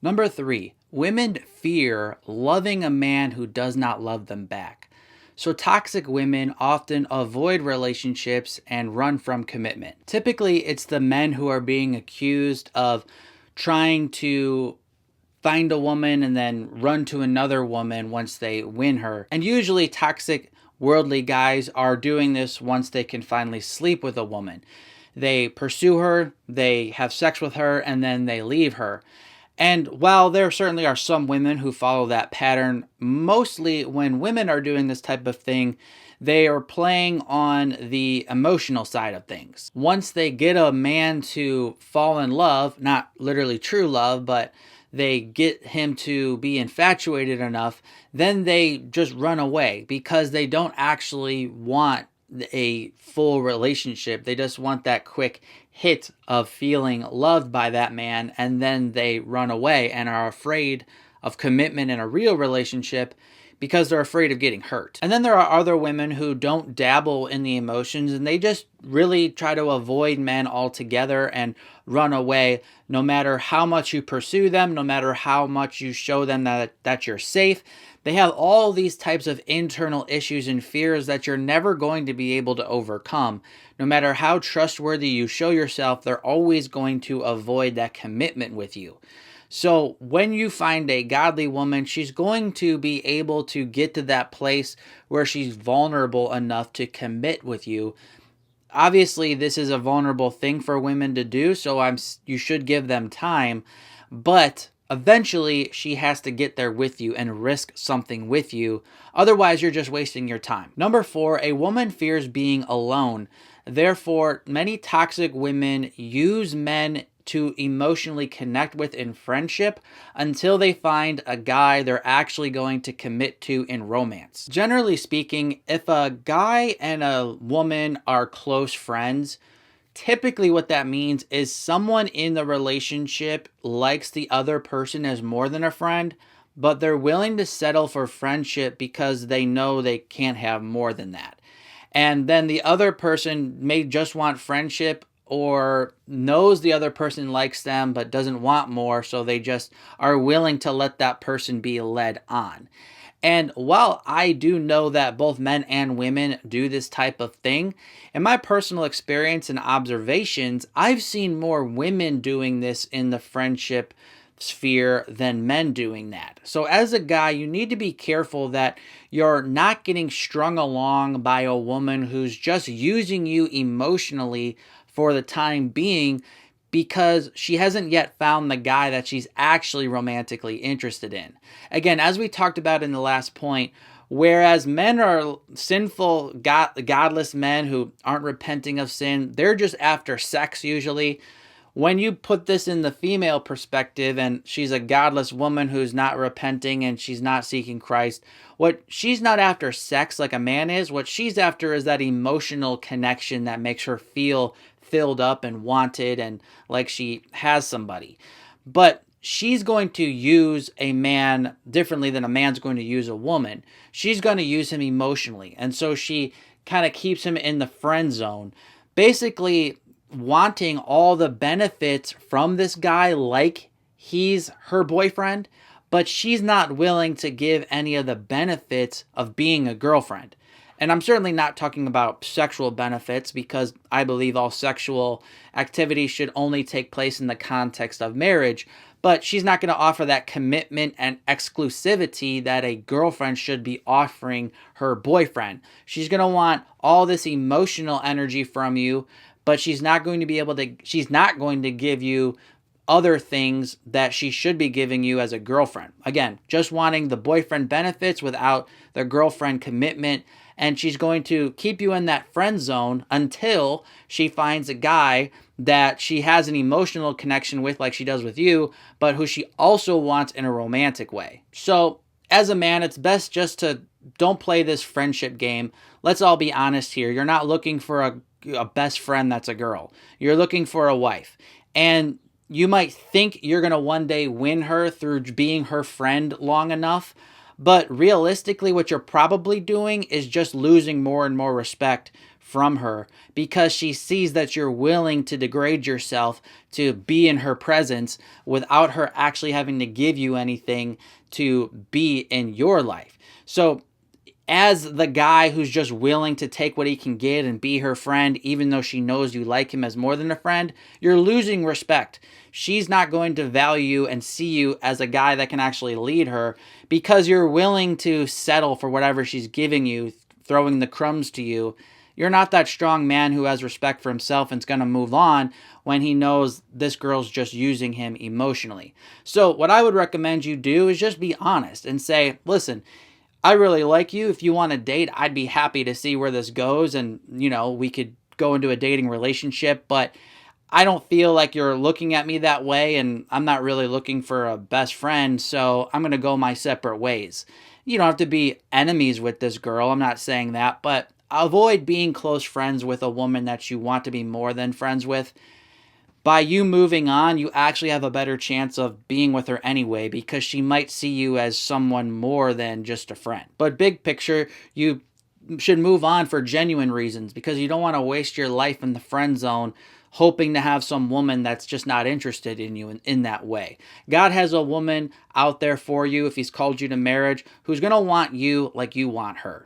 Number 3, women fear loving a man who does not love them back. So toxic women often avoid relationships and run from commitment. Typically, it's the men who are being accused of trying to find a woman and then run to another woman once they win her. And usually toxic worldly guys are doing this once they can finally sleep with a woman. They pursue her, they have sex with her, and then they leave her. And while there certainly are some women who follow that pattern, mostly when women are doing this type of thing, they are playing on the emotional side of things. Once they get a man to fall in love, not literally true love, but they get him to be infatuated enough, then they just run away because they don't actually want a full relationship. They just want that quick hit of feeling loved by that man, and then they run away and are afraid of commitment in a real relationship because they're afraid of getting hurt. And then there are other women who don't dabble in the emotions and they just really try to avoid men altogether and run away no matter how much you pursue them, no matter how much you show them that you're safe. They have all these types of internal issues and fears that you're never going to be able to overcome. No matter how trustworthy you show yourself, they're always going to avoid that commitment with you. So when you find a godly woman, she's going to be able to get to that place where she's vulnerable enough to commit with you. Obviously, this is a vulnerable thing for women to do, so you should give them time, but eventually she has to get there with you and risk something with you. Otherwise, you're just wasting your time. Number 4, a woman fears being alone. Therefore, many toxic women use men to emotionally connect with in friendship until they find a guy they're actually going to commit to in romance. Generally speaking, if a guy and a woman are close friends, typically what that means is someone in the relationship likes the other person as more than a friend, but they're willing to settle for friendship because they know they can't have more than that. And then the other person may just want friendship or knows the other person likes them but doesn't want more, so they just are willing to let that person be led on. And while I do know that both men and women do this type of thing, in my personal experience and observations, I've seen more women doing this in the friendship sphere than men doing that. So as a guy, you need to be careful that you're not getting strung along by a woman who's just using you emotionally for the time being because she hasn't yet found the guy that she's actually romantically interested in. Again, as we talked about in the last point, whereas men are sinful, godless men who aren't repenting of sin, they're just after sex usually. When you put this in the female perspective and she's a godless woman who's not repenting and she's not seeking Christ, what she's not after sex like a man is, what she's after is that emotional connection that makes her feel filled up and wanted and like she has somebody. But she's going to use a man differently than a man's going to use a woman. She's going to use him emotionally. And so she kind of keeps him in the friend zone, basically wanting all the benefits from this guy like he's her boyfriend, but she's not willing to give any of the benefits of being a girlfriend. And I'm certainly not talking about sexual benefits because I believe all sexual activity should only take place in the context of marriage. But she's not going to offer that commitment and exclusivity that a girlfriend should be offering her boyfriend. She's going to want all this emotional energy from you, but she's not going to give you other things that she should be giving you as a girlfriend. Again, just wanting the boyfriend benefits without the girlfriend commitment. And she's going to keep you in that friend zone until she finds a guy that she has an emotional connection with like she does with you, but who she also wants in a romantic way. So as a man, it's best just to don't play this friendship game. Let's all be honest here. You're not looking for a best friend that's a girl. You're looking for a wife. And you might think you're going to one day win her through being her friend long enough, but realistically, what you're probably doing is just losing more and more respect from her because she sees that you're willing to degrade yourself to be in her presence without her actually having to give you anything to be in your life. So as the guy who's just willing to take what he can get and be her friend, even though she knows you like him as more than a friend, you're losing respect. She's not going to value and see you as a guy that can actually lead her because you're willing to settle for whatever she's giving you, throwing the crumbs to you. You're not that strong man who has respect for himself and is going to move on when he knows this girl's just using him emotionally. So what I would recommend you do is just be honest and say, listen, I really like you. If you want to date, I'd be happy to see where this goes. And, we could go into a dating relationship, but I don't feel like you're looking at me that way. And I'm not really looking for a best friend. So I'm going to go my separate ways. You don't have to be enemies with this girl. I'm not saying that, but avoid being close friends with a woman that you want to be more than friends with. By you moving on, you actually have a better chance of being with her anyway because she might see you as someone more than just a friend. But big picture, you should move on for genuine reasons because you don't want to waste your life in the friend zone hoping to have some woman that's just not interested in you in that way. God has a woman out there for you if he's called you to marriage who's going to want you like you want her.